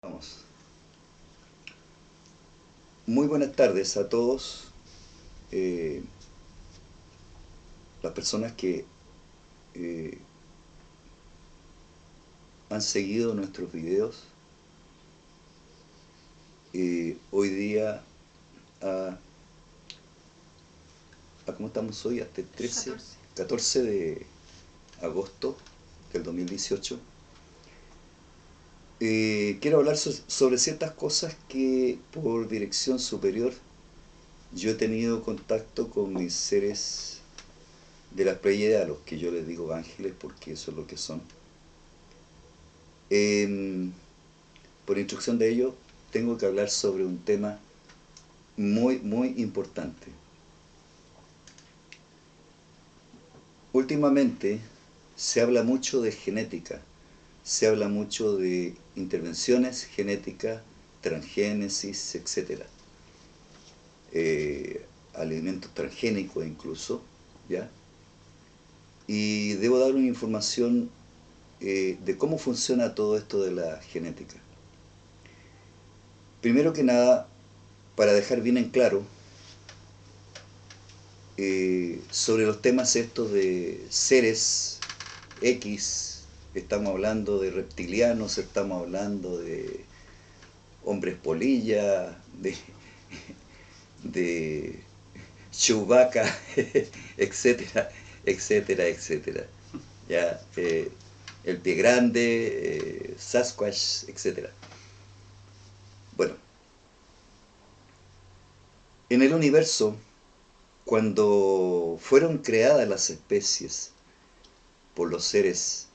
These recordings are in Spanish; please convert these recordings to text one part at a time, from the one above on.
Vamos. Muy buenas tardes a todos, eh, las personas que eh, han seguido nuestros videos. Hoy día, a, ¿cómo estamos hoy? Hasta el 13, 14. 14 de agosto del 2018. Quiero hablar sobre ciertas cosas que por dirección superior yo he tenido contacto con mis seres de las Pléyades, a los que yo les digo ángeles porque eso es lo que son. Em, por instrucción de ellos, tengo que hablar sobre un tema muy importante. Últimamente se habla mucho de genética, se habla mucho de intervenciones genéticas, transgénesis, etcétera, alimentos transgénicos incluso, ¿ya? Y debo dar una información de cómo funciona todo esto de la genética. Primero que nada, para dejar bien en claro, sobre los temas estos de seres X, estamos hablando de reptilianos, estamos hablando de hombres polilla, de Chewbacca, etcétera, etcétera, etcétera. Ya, el pie grande, Sasquatch, etcétera. Bueno, en el universo, cuando fueron creadas las especies por los seres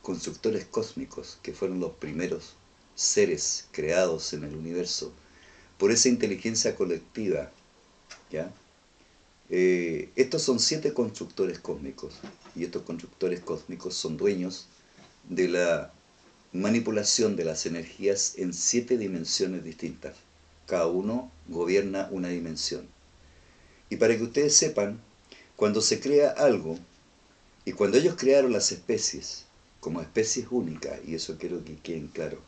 constructores cósmicos, que fueron los primeros seres creados en el universo, por esa inteligencia colectiva, ¿ya? Estos son 7 constructores cósmicos, y estos constructores cósmicos son dueños de la manipulación de las energías en 7 dimensiones distintas. Cada uno gobierna una dimensión. Y para que ustedes sepan, cuando se crea algo, y cuando ellos crearon las especies, como especies únicas, y eso quiero que queden claro,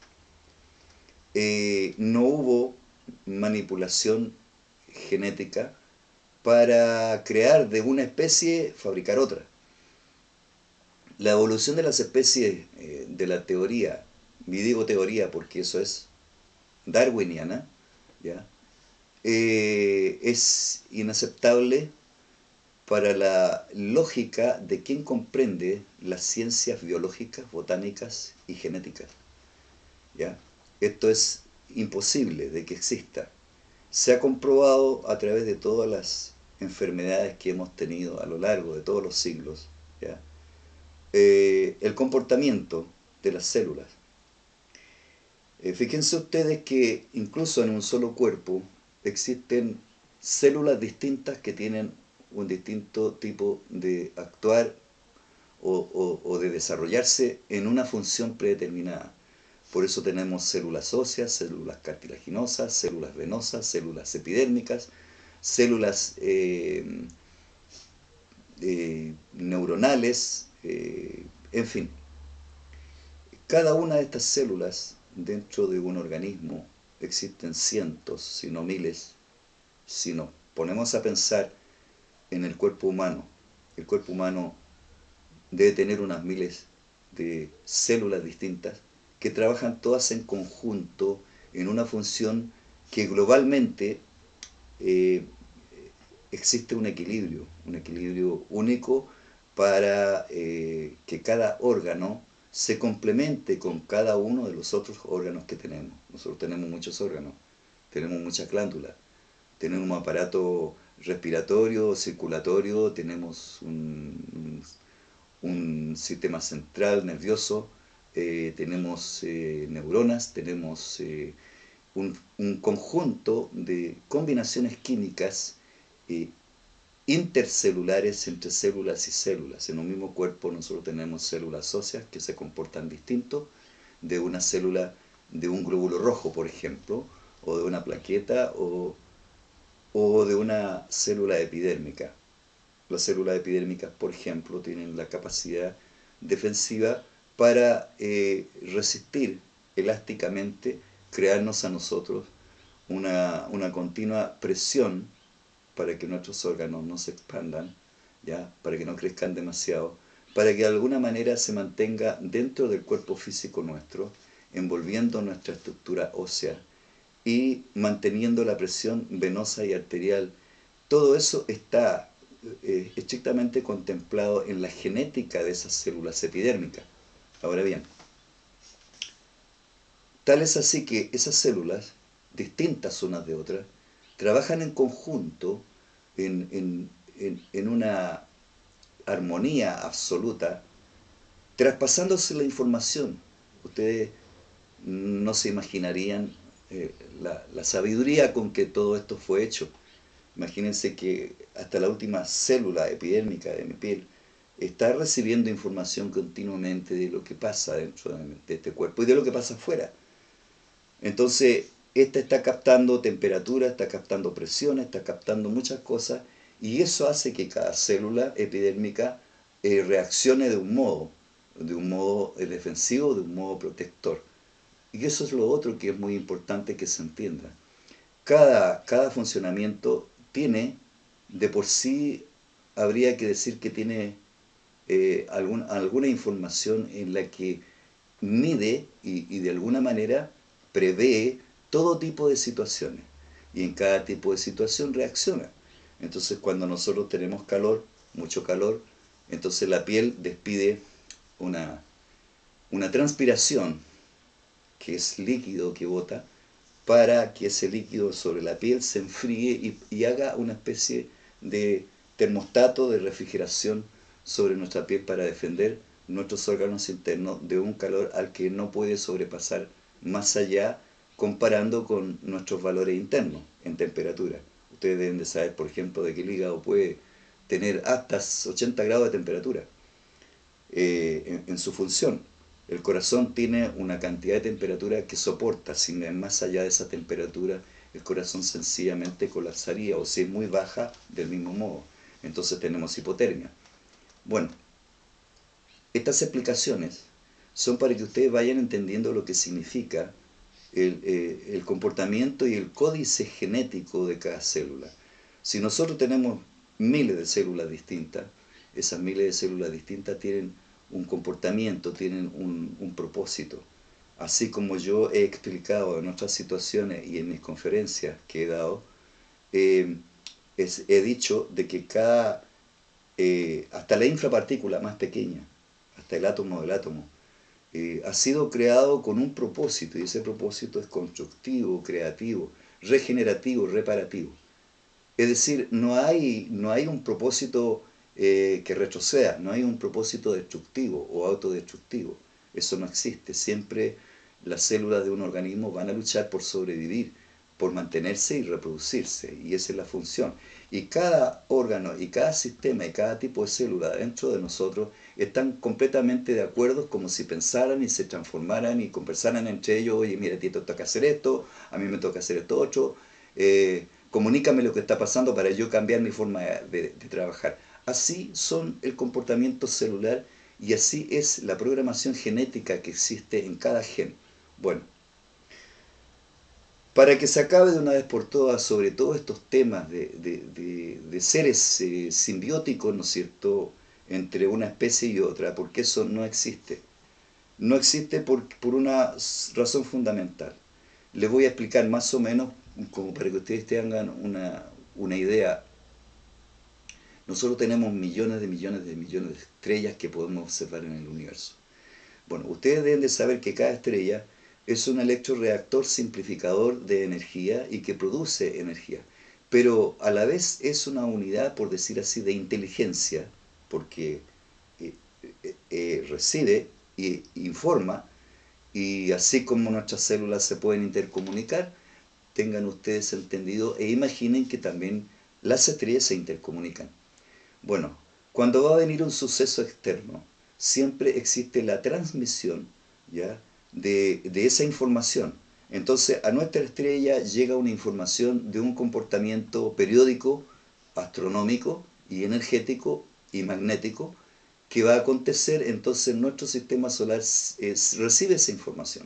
no hubo manipulación genética para crear de una especie, fabricar otra. La evolución de las especies de la teoría, y digo teoría porque eso es darwiniana, ¿ya? Es inaceptable para la lógica de quien comprende las ciencias biológicas, botánicas y genéticas, ¿ya? Esto es imposible de que exista. Se ha comprobado a través de todas las enfermedades que hemos tenido a lo largo de todos los siglos, ¿ya? El comportamiento de las células. Fíjense ustedes que incluso en un solo cuerpo existen células distintas que tienen un distinto tipo de actuar o de desarrollarse en una función predeterminada. Por eso tenemos células óseas, células cartilaginosas, células venosas, células epidérmicas, células neuronales, en fin. Cada una de estas células dentro de un organismo existen cientos, si no miles. Si nos ponemos a pensar en el cuerpo humano debe tener unas miles de células distintas que trabajan todas en conjunto en una función que globalmente eh, existe un equilibrio único para que cada órgano se complemente con cada uno de los otros órganos que tenemos. Nosotros tenemos muchos órganos, tenemos muchas glándulas, tenemos un aparato respiratorio, circulatorio, tenemos un sistema central nervioso, tenemos neuronas, tenemos un conjunto de combinaciones químicas eh, intercelulares entre células y células. En un mismo cuerpo nosotros tenemos células óseas que se comportan distinto de una célula de un glóbulo rojo, por ejemplo, o de una plaqueta o de una célula epidérmica. Las células epidérmicas, por ejemplo, tienen la capacidad defensiva para resistir elásticamente crearnos a nosotros una continua presión para que nuestros órganos no se expandan, ¿ya? Para que no crezcan demasiado, para que de alguna manera se mantenga dentro del cuerpo físico nuestro, envolviendo nuestra estructura ósea y manteniendo la presión venosa y arterial. Todo eso está estrictamente contemplado en la genética de esas células epidérmicas. Ahora bien, tal es así que esas células, distintas unas de otras, trabajan en conjunto en una armonía absoluta, traspasándose la información. Ustedes no se imaginarían la sabiduría con que todo esto fue hecho. Imagínense que hasta la última célula epidérmica de mi piel está recibiendo información continuamente de lo que pasa dentro de este cuerpo y de lo que pasa afuera. Entonces, esta está captando temperatura, está captando presión, está captando muchas cosas y eso hace que cada célula epidérmica reaccione de un modo defensivo, de un modo protector. Y eso es lo otro que es muy importante que se entienda. Cada funcionamiento tiene, de por sí, habría que decir que tiene alguna información en la que mide y de alguna manera prevé todo tipo de situaciones. Y en cada tipo de situación reacciona. Entonces cuando nosotros tenemos calor, mucho calor, entonces la piel despide una, una transpiración, que es líquido que bota, para que ese líquido sobre la piel se enfríe y haga una especie de termostato de refrigeración sobre nuestra piel para defender nuestros órganos internos de un calor al que no puede sobrepasar más allá comparando con nuestros valores internos en temperatura. Ustedes deben de saber, por ejemplo, de que el hígado puede tener hasta 80 grados de temperatura en su función. El corazón tiene una cantidad de temperatura que soporta, si no es más allá de esa temperatura, el corazón sencillamente colapsaría, o si es muy baja, del mismo modo. Entonces tenemos hipotermia. Bueno, estas explicaciones son para que ustedes vayan entendiendo lo que significa el comportamiento y el códice genético de cada célula. Si nosotros tenemos miles de células distintas, esas miles de células distintas tienen un comportamiento, tienen un propósito. Así como yo he explicado en otras situaciones y en mis conferencias que he dado, eh, he dicho de que hasta la infrapartícula más pequeña, hasta el átomo del átomo, ha sido creado con un propósito, y ese propósito es constructivo, creativo, regenerativo, reparativo. Es decir, no hay un propósito que retroceda, no hay un propósito destructivo o autodestructivo. Eso no existe. Siempre las células de un organismo van a luchar por sobrevivir, por mantenerse y reproducirse, y esa es la función. Y cada órgano y cada sistema y cada tipo de célula dentro de nosotros están completamente de acuerdo, como si pensaran y se transformaran y conversaran entre ellos. Oye, mira, a ti te toca hacer esto, a mí me toca hacer esto otro, comunícame lo que está pasando para yo cambiar mi forma de trabajar. Así son el comportamiento celular y así es la programación genética que existe en cada gen. Bueno, para que se acabe de una vez por todas sobre todos estos temas de seres simbióticos, ¿no es cierto?, entre una especie y otra, porque eso no existe. No existe por una razón fundamental. Les voy a explicar más o menos, como para que ustedes tengan una idea. Nosotros tenemos millones de millones de millones de estrellas que podemos observar en el universo. Bueno, ustedes deben de saber que cada estrella es un electroreactor simplificador de energía y que produce energía, pero a la vez es una unidad, por decir así, de inteligencia, porque eh, recibe e informa, y así como nuestras células se pueden intercomunicar, tengan ustedes entendido e imaginen que también las estrellas se intercomunican. Bueno, cuando va a venir un suceso externo, siempre existe la transmisión, ¿ya?, de esa información. Entonces a nuestra estrella llega una información de un comportamiento periódico, astronómico y energético y magnético que va a acontecer, entonces nuestro sistema solar recibe esa información.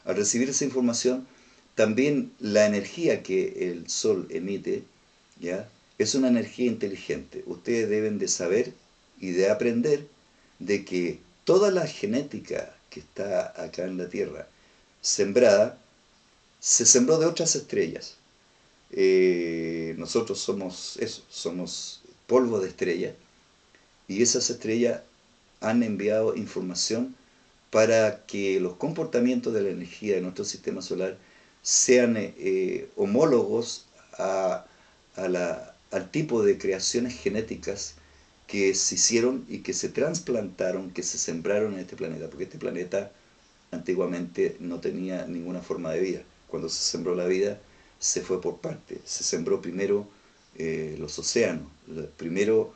Al recibir esa información, también la energía que el Sol emite, ¿ya? Es una energía inteligente. Ustedes deben de saber y de aprender de que toda la genética que está acá en la Tierra sembrada, se sembró de otras estrellas. Nosotros somos eso, somos polvo de estrella, y esas estrellas han enviado información para que los comportamientos de la energía de nuestro sistema solar sean homólogos al tipo de creaciones genéticas que se hicieron y que se trasplantaron, que se sembraron en este planeta, porque este planeta antiguamente no tenía ninguna forma de vida. Cuando se sembró la vida, se fue por partes. Se sembró primero los océanos, primero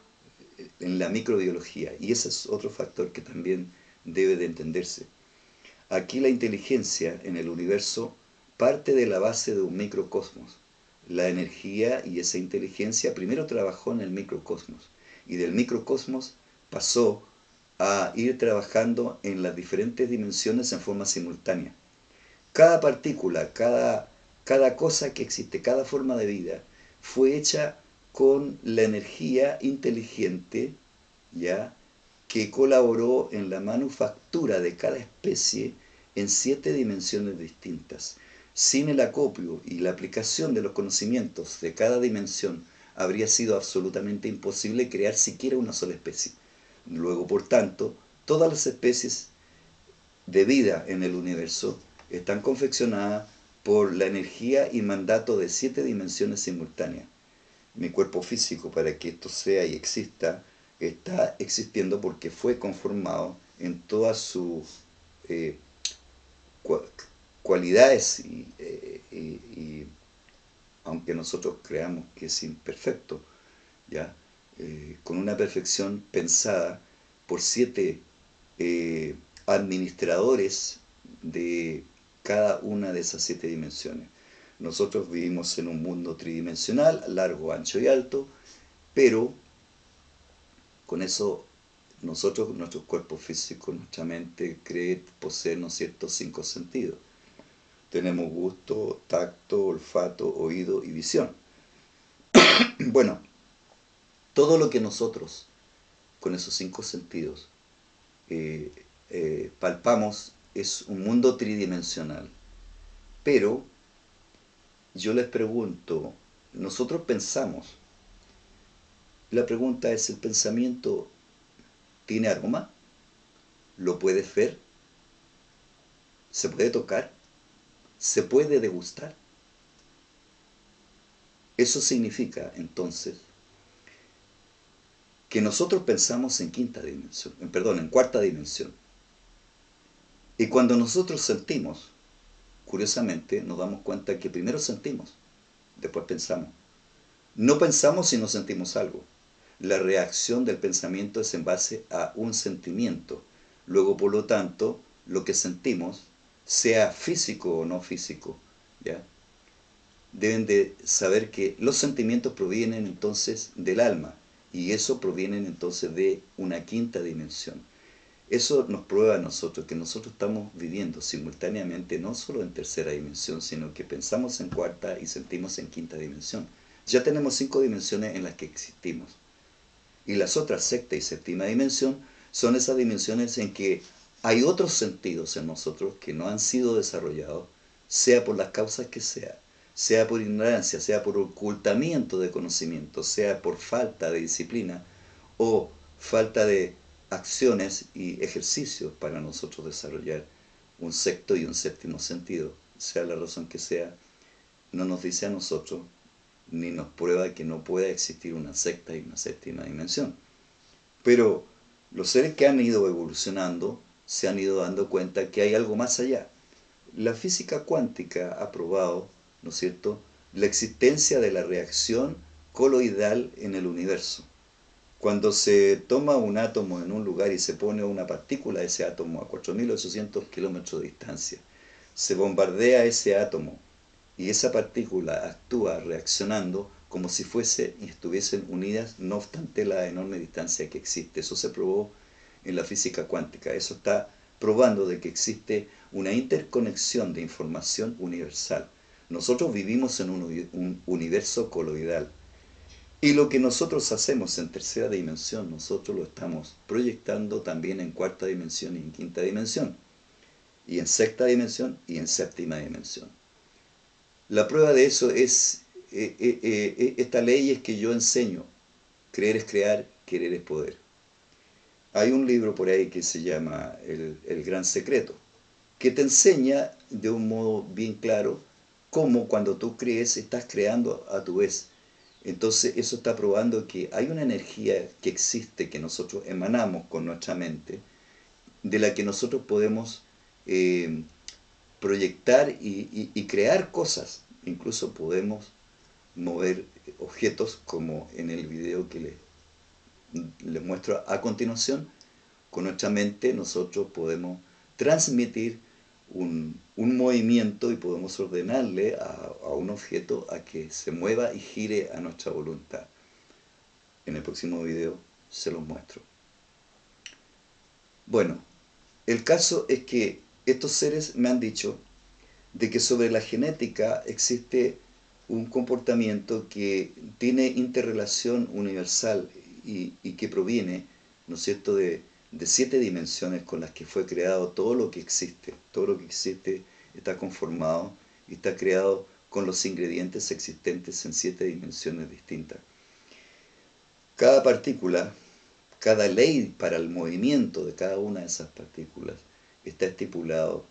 en la microbiología, y ese es otro factor que también debe de entenderse. Aquí la inteligencia en el universo parte de la base de un microcosmos. La energía y esa inteligencia primero trabajó en el microcosmos, y del microcosmos pasó a ir trabajando en las diferentes dimensiones en forma simultánea. Cada partícula, cada cosa que existe, cada forma de vida, fue hecha con la energía inteligente, ¿ya?, que colaboró en la manufactura de cada especie en 7 dimensiones distintas. Sin el acopio y la aplicación de los conocimientos de cada dimensión, habría sido absolutamente imposible crear siquiera una sola especie. Luego, por tanto, todas las especies de vida en el universo están confeccionadas por la energía y mandato de 7 dimensiones simultáneas. Mi cuerpo físico, para que esto sea y exista, está existiendo porque fue conformado en todas sus eh, cualidades y aunque nosotros creamos que es imperfecto, ¿ya? Con una perfección pensada por 7 administradores de cada una de esas 7 dimensiones. Nosotros vivimos en un mundo tridimensional, largo, ancho y alto, pero con eso nosotros, nuestro cuerpo físico, nuestra mente cree poseer, ¿no es cierto?, 5 sentidos. Tenemos gusto, tacto, olfato, oído y visión. Bueno, todo lo que nosotros con esos 5 sentidos eh, palpamos es un mundo tridimensional. Pero yo les pregunto, nosotros pensamos, la pregunta es, ¿el pensamiento tiene aroma? ¿Lo puedes ver? ¿Se puede tocar? ¿Se puede degustar? Eso significa, entonces, que nosotros pensamos en quinta dimensión, en cuarta dimensión. Y cuando nosotros sentimos, curiosamente, nos damos cuenta que primero sentimos, después pensamos. No pensamos si no sentimos algo. La reacción del pensamiento es en base a un sentimiento. Luego, por lo tanto, lo que sentimos, sea físico o no físico, ¿ya?, deben de saber que los sentimientos provienen entonces del alma, y eso provienen entonces de una quinta dimensión. Eso nos prueba a nosotros que nosotros estamos viviendo simultáneamente no solo en tercera dimensión, sino que pensamos en cuarta y sentimos en quinta dimensión. Ya tenemos 5 dimensiones en las que existimos. Y las otras sexta y séptima dimensión son esas dimensiones en que hay otros sentidos en nosotros que no han sido desarrollados, sea por las causas que sea por ignorancia, sea por ocultamiento de conocimiento, sea por falta de disciplina o falta de acciones y ejercicios para nosotros desarrollar un sexto y un séptimo sentido. Sea la razón que sea, no nos dice a nosotros ni nos prueba que no pueda existir una sexta y una séptima dimensión. Pero los seres que han ido evolucionando se han ido dando cuenta que hay algo más allá. La física cuántica ha probado, ¿no es cierto?, la existencia de la reacción coloidal en el universo. Cuando se toma un átomo en un lugar y se pone una partícula de ese átomo a 4.800 kilómetros de distancia, se bombardea ese átomo y esa partícula actúa reaccionando como si fuese y estuviesen unidas, no obstante la enorme distancia que existe. Eso se probó en la física cuántica. Eso está probando de que existe una interconexión de información universal. Nosotros vivimos en un universo coloidal. Y lo que nosotros hacemos en tercera dimensión, nosotros lo estamos proyectando también en cuarta dimensión y en quinta dimensión, y en sexta dimensión y en séptima dimensión. La prueba de eso es esta ley es que yo enseño. Creer es crear, querer es poder. Hay un libro por ahí que se llama El Gran Secreto, que te enseña de un modo bien claro cómo cuando tú crees estás creando a tu vez. Entonces eso está probando que hay una energía que existe, que nosotros emanamos con nuestra mente, de la que nosotros podemos proyectar y crear cosas. Incluso podemos mover objetos como en el video que les muestro a continuación. Con nuestra mente nosotros podemos transmitir un movimiento y podemos ordenarle a un objeto a que se mueva y gire a nuestra voluntad. En el próximo video se los muestro. Bueno, el caso es que estos seres me han dicho de que sobre la genética existe un comportamiento que tiene interrelación universal y que proviene, ¿no es cierto?, de 7 dimensiones con las que fue creado todo lo que existe. Todo lo que existe está conformado y está creado con los ingredientes existentes en 7 dimensiones distintas. Cada partícula, cada ley para el movimiento de cada una de esas partículas está estipulado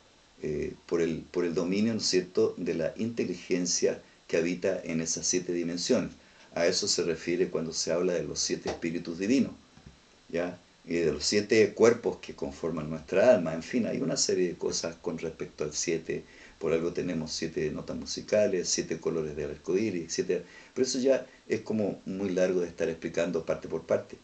por el dominio, ¿no es cierto?, de la inteligencia que habita en esas 7 dimensiones. A eso se refiere cuando se habla de los 7 espíritus divinos, ¿ya? Y de los 7 cuerpos que conforman nuestra alma. En fin, hay una serie de cosas con respecto al 7. Por algo tenemos 7 notas musicales, 7 colores del arco iris, etc. Pero eso ya es como muy largo de estar explicando parte por parte.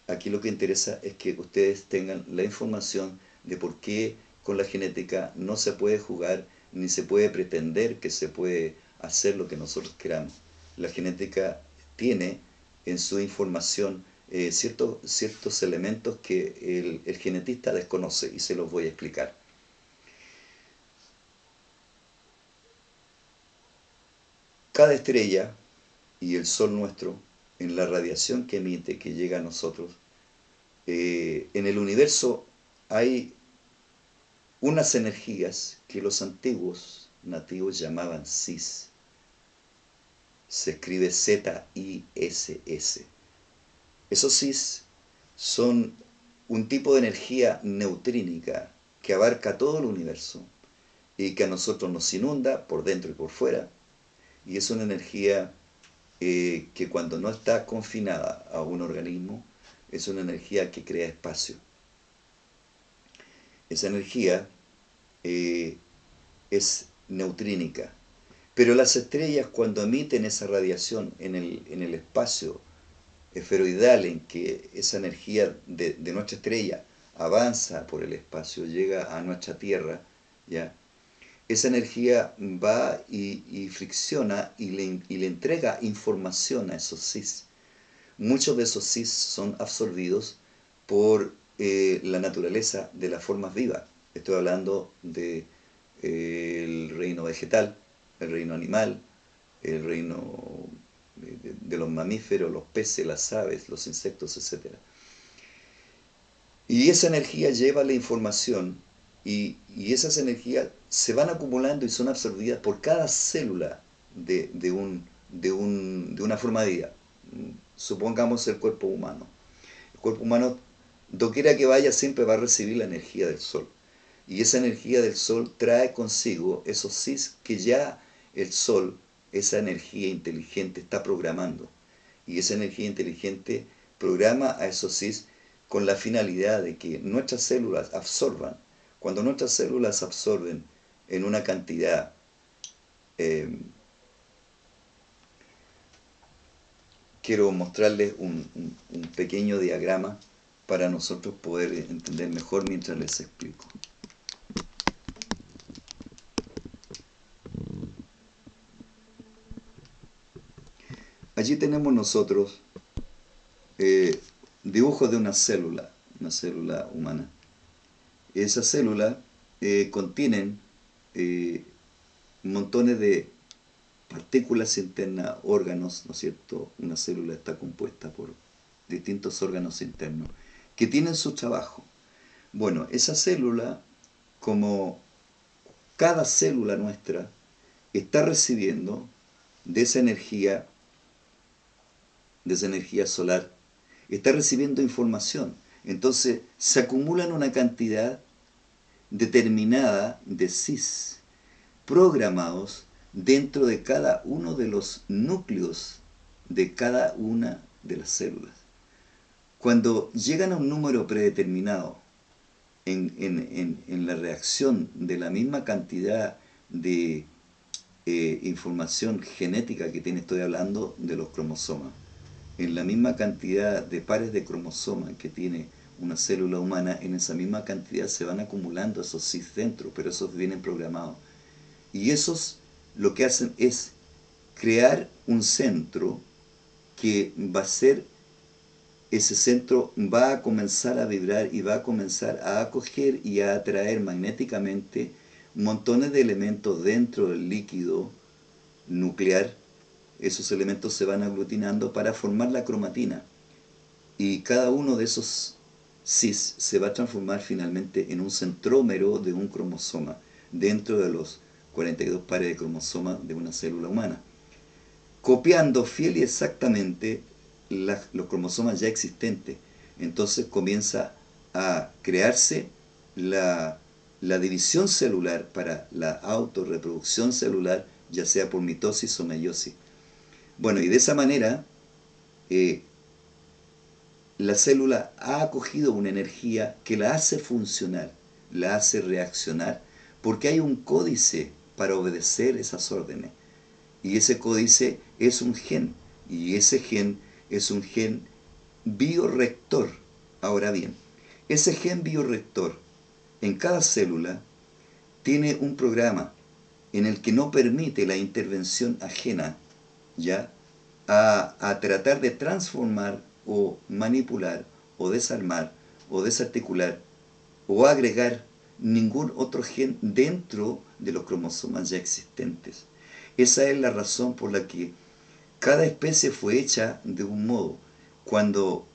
Aquí lo que interesa es que ustedes tengan la información de por qué con la genética no se puede jugar ni se puede pretender que se puede hacer lo que nosotros queramos. La genética tiene en su información ciertos elementos que el genetista desconoce y se los voy a explicar. Cada estrella y el sol nuestro, en la radiación que emite, que llega a nosotros, en el universo hay unas energías que los antiguos nativos llamaban cis. Se escribe Z-I-S-S. Esos cis son un tipo de energía neutrínica que abarca todo el universo y que a nosotros nos inunda por dentro y por fuera. Y es una energía que cuando no está confinada a un organismo, es una energía que crea espacio. Esa energía es neutrínica. Pero las estrellas, cuando emiten esa radiación en el espacio esferoidal en que esa energía de nuestra estrella avanza por el espacio, llega a nuestra Tierra, ¿ya? Esa energía va y fricciona y le entrega información a esos cis. Muchos de esos cis son absorbidos por la naturaleza de las formas vivas. Estoy hablando del reino vegetal, el reino animal, el reino de los mamíferos, los peces, las aves, los insectos, etc. Y esa energía lleva la información y esas energías se van acumulando y son absorbidas por cada célula de una forma de vida. Supongamos el cuerpo humano. El cuerpo humano, doquiera que vaya, siempre va a recibir la energía del sol. Y esa energía del sol trae consigo esos cis que ya el sol, esa energía inteligente, está programando. Y esa energía inteligente programa a esos cis con la finalidad de que nuestras células absorban. Cuando nuestras células absorben en una cantidad quiero mostrarles un pequeño diagrama para nosotros poder entender mejor mientras les explico. Allí tenemos nosotros dibujos de una célula humana. Esa célula contienen montones de partículas internas, órganos, ¿no es cierto? Una célula está compuesta por distintos órganos internos que tienen su trabajo. Bueno, esa célula, como cada célula nuestra, está recibiendo de esa energía solar, está recibiendo información. Entonces se acumulan una cantidad determinada de cis programados dentro de cada uno de los núcleos de cada una de las células. Cuando llegan a un número predeterminado en la reacción de la misma cantidad de información genética que tiene, estoy hablando de los cromosomas, en la misma cantidad de pares de cromosomas que tiene una célula humana, en esa misma cantidad se van acumulando esos cis dentro, pero esos vienen programados. Y esos lo que hacen es crear un centro que va a ser, ese centro va a comenzar a vibrar y va a comenzar a acoger y a atraer magnéticamente montones de elementos dentro del líquido nuclear. Esos elementos se van aglutinando para formar la cromatina. Y cada uno de esos cis se va a transformar finalmente en un centrómero de un cromosoma dentro de los 42 pares de cromosomas de una célula humana, copiando fiel y exactamente los cromosomas ya existentes. Entonces comienza a crearse la división celular para la autorreproducción celular, ya sea por mitosis o meiosis. Bueno, y de esa manera la célula ha acogido una energía que la hace funcionar, la hace reaccionar, porque hay un códice para obedecer esas órdenes. Y ese códice es un gen, y ese gen es un gen biorector. Ahora bien, ese gen biorector en cada célula tiene un programa en el que no permite la intervención ajena, ¿ya?, a tratar de transformar o manipular o desarmar o desarticular o agregar ningún otro gen dentro de los cromosomas ya existentes. Esa es la razón por la que cada especie fue hecha de un modo. Cuando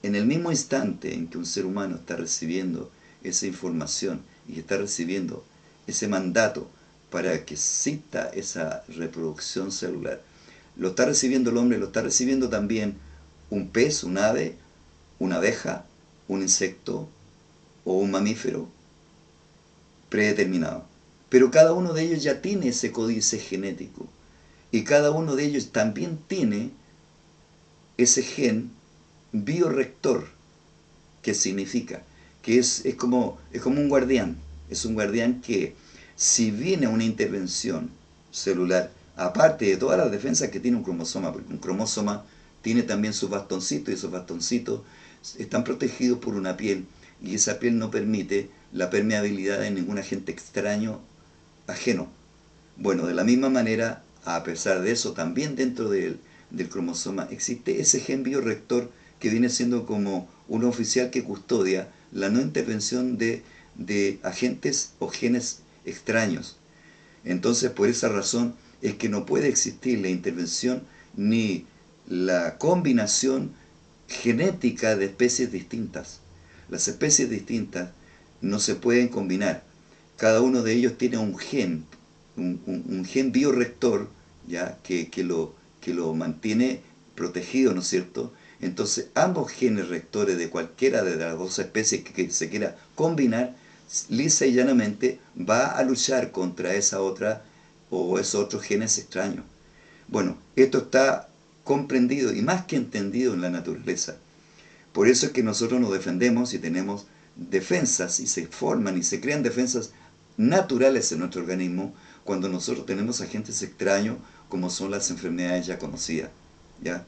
en el mismo instante en que un ser humano está recibiendo esa información y está recibiendo ese mandato para que exista esa reproducción celular, lo está recibiendo el hombre, lo está recibiendo también un pez, un ave, una abeja, un insecto o un mamífero predeterminado. Pero cada uno de ellos ya tiene ese códice genético y cada uno de ellos también tiene ese gen biorector, que significa que es como un guardián. Es un guardián que, si viene una intervención celular, aparte de todas las defensas que tiene un cromosoma, porque un cromosoma tiene también sus bastoncitos, y esos bastoncitos están protegidos por una piel, y esa piel no permite la permeabilidad de ningún agente extraño ajeno. Bueno, de la misma manera, a pesar de eso, también dentro del cromosoma existe ese gen biorector que viene siendo como un oficial que custodia la no intervención de agentes o genes extraños. Entonces, por esa razón es que no puede existir la intervención ni la combinación genética de especies distintas. Las especies distintas no se pueden combinar. Cada uno de ellos tiene un gen, un gen biorector, ¿ya?, que lo mantiene protegido, ¿no es cierto? Entonces, ambos genes rectores de cualquiera de las dos especies que se quiera combinar, lisa y llanamente va a luchar contra esa otra o esos otros genes extraños. Bueno, esto está comprendido y más que entendido en la naturaleza. Por eso es que nosotros nos defendemos y tenemos defensas, y se forman y se crean defensas naturales en nuestro organismo cuando nosotros tenemos agentes extraños como son las enfermedades ya conocidas, ¿ya?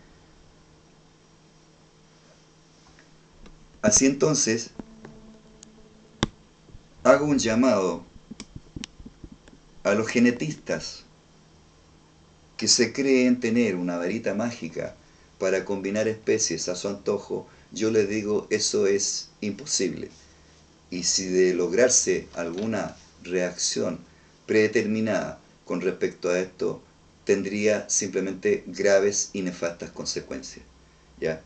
Así entonces, hago un llamado a los genetistas que se creen tener una varita mágica para combinar especies a su antojo. Yo les digo, eso es imposible. Y si de lograrse alguna reacción predeterminada con respecto a esto, tendría simplemente graves y nefastas consecuencias. ¿Ya?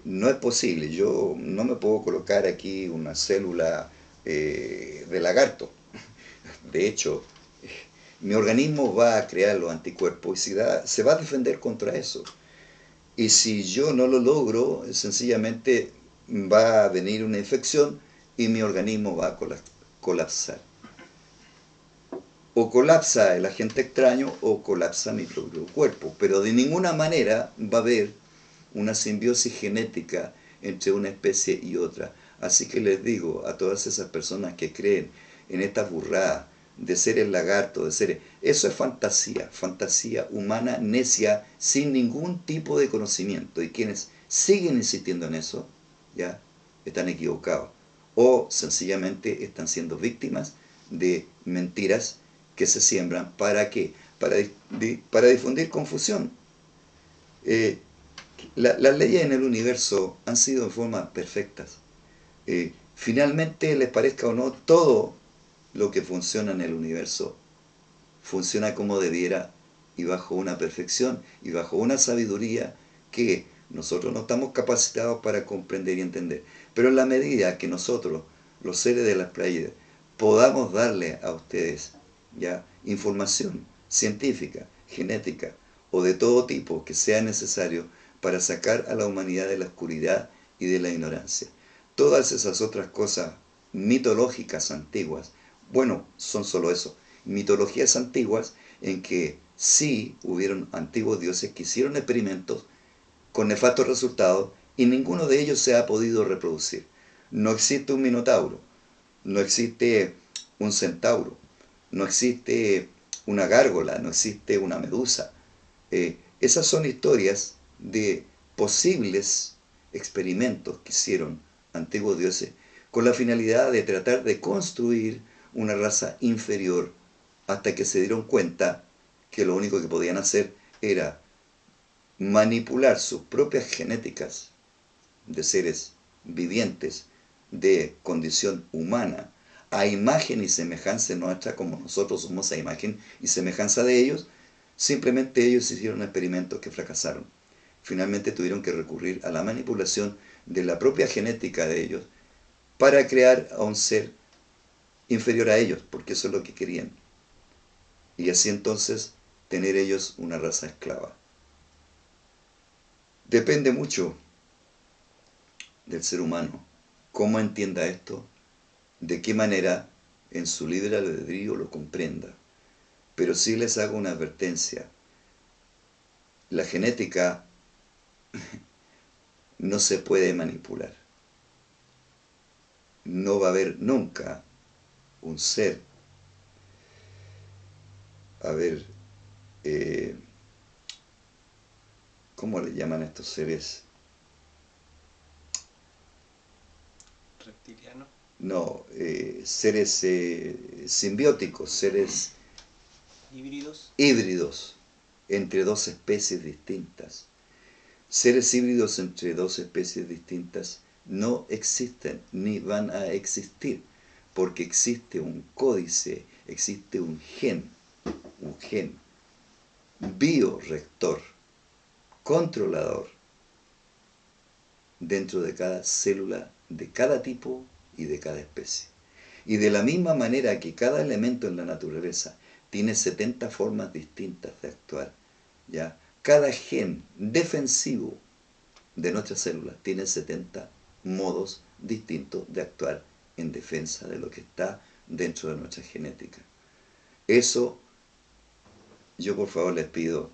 No es posible, yo no me puedo colocar aquí una célula de lagarto. De hecho, mi organismo va a crear los anticuerpos y se va a defender contra eso. Y si yo no lo logro, sencillamente va a venir una infección y mi organismo va a colapsar. O colapsa el agente extraño o colapsa mi propio cuerpo. Pero de ninguna manera va a haber una simbiosis genética entre una especie y otra. Así que les digo a todas esas personas que creen en estas burradas de seres lagartos, de seres... Eso es fantasía, fantasía humana, necia, sin ningún tipo de conocimiento. Y quienes siguen insistiendo en eso, ya, están equivocados. O sencillamente están siendo víctimas de mentiras que se siembran. ¿Para qué? Para difundir confusión. Eh, las leyes en el universo han sido en forma perfectas. Finalmente, les parezca o no, todo lo que funciona en el universo funciona como debiera y bajo una perfección y bajo una sabiduría que nosotros no estamos capacitados para comprender y entender. Pero en la medida que nosotros, los seres de las playas, podamos darle a ustedes ya información científica, genética o de todo tipo que sea necesario para sacar a la humanidad de la oscuridad y de la ignorancia. Todas esas otras cosas mitológicas antiguas, bueno, son solo eso, mitologías antiguas en que sí hubieron antiguos dioses que hicieron experimentos con nefastos resultados y ninguno de ellos se ha podido reproducir. No existe un minotauro, no existe un centauro, no existe una gárgola, no existe una medusa. Esas son historias de posibles experimentos que hicieron antiguos dioses con la finalidad de tratar de construir una raza inferior hasta que se dieron cuenta que lo único que podían hacer era manipular sus propias genéticas de seres vivientes de condición humana a imagen y semejanza nuestra, como nosotros somos a imagen y semejanza de ellos. Simplemente ellos hicieron experimentos que fracasaron. Finalmente tuvieron que recurrir a la manipulación de la propia genética de ellos para crear a un ser inferior a ellos, porque eso es lo que querían. Y así entonces tener ellos una raza esclava. Depende mucho del ser humano cómo entienda esto, de qué manera en su libre albedrío lo comprenda. Pero sí les hago una advertencia. La genética no se puede manipular. No va a haber nunca un ser, a ver, ¿cómo le llaman a estos seres? Reptiliano. No, seres simbióticos, seres Híbridos. híbridos entre dos especies distintas. Seres híbridos entre dos especies distintas no existen ni van a existir, porque existe un códice, existe un gen biorector, controlador, dentro de cada célula, de cada tipo y de cada especie. Y de la misma manera que cada elemento en la naturaleza tiene 70 formas distintas de actuar, ¿ya? Cada gen defensivo de nuestras células tiene 70 modos distintos de actuar en defensa de lo que está dentro de nuestra genética. Eso yo por favor les pido,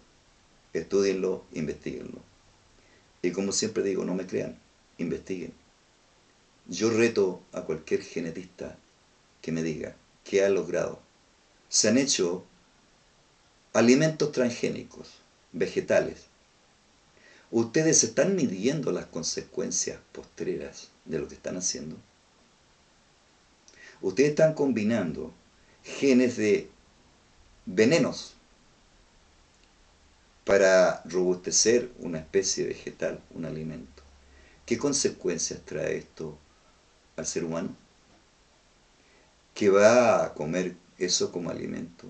estudienlo, investiguenlo. Y como siempre digo, no me crean, investiguen. Yo reto a cualquier genetista que me diga qué ha logrado. Se han hecho alimentos transgénicos, vegetales. Ustedes están midiendo las consecuencias postreras de lo que están haciendo. Ustedes están combinando genes de venenos para robustecer una especie vegetal, un alimento. ¿Qué consecuencias trae esto al ser humano, que va a comer eso como alimento,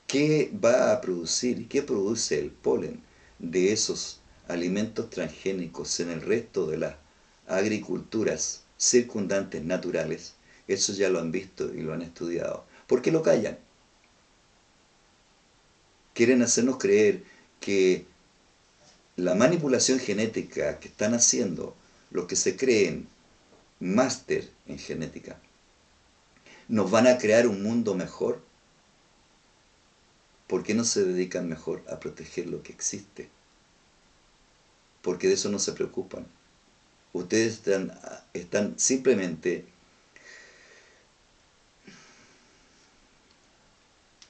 que va a producir y que produce el polen de esos alimentos transgénicos en el resto de las agriculturas circundantes naturales. Eso ya lo han visto y lo han estudiado. ¿Por qué lo callan? Quieren hacernos creer que la manipulación genética que están haciendo los que se creen máster en genética nos van a crear un mundo mejor. ¿Por qué no se dedican mejor a proteger lo que existe? Porque de eso no se preocupan. Ustedes están simplemente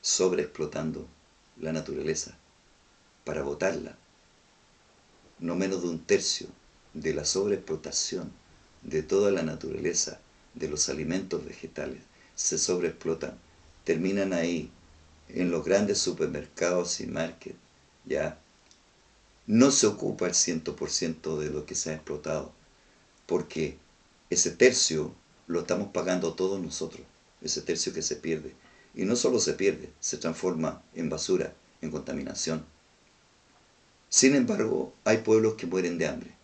sobreexplotando la naturaleza para botarla. No menos de un tercio de la sobreexplotación de toda la naturaleza, de los alimentos vegetales, se sobreexplotan. Terminan ahí, en los grandes supermercados y markets, ¿ya? No se ocupa el 100% de lo que se ha explotado, porque ese tercio lo estamos pagando todos nosotros, ese tercio que se pierde. Y no solo se pierde, se transforma en basura, en contaminación. Sin embargo, hay pueblos que mueren de hambre.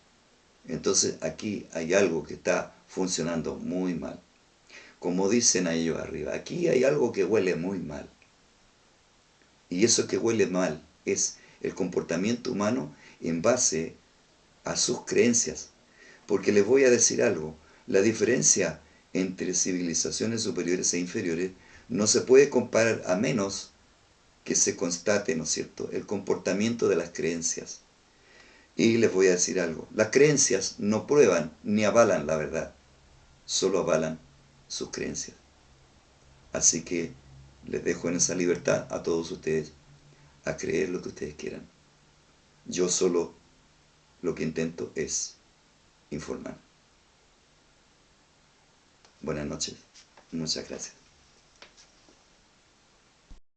Entonces aquí hay algo que está funcionando muy mal. Como dicen a ellos arriba, aquí hay algo que huele muy mal. Y eso que huele mal es el comportamiento humano en base a sus creencias. Porque les voy a decir algo, la diferencia entre civilizaciones superiores e inferiores no se puede comparar a menos que se constate, ¿no es cierto?, el comportamiento de las creencias. Y les voy a decir algo, las creencias no prueban ni avalan la verdad, solo avalan sus creencias. Así que les dejo en esa libertad a todos ustedes a creer lo que ustedes quieran. Yo solo lo que intento es informar. Buenas noches. Muchas gracias.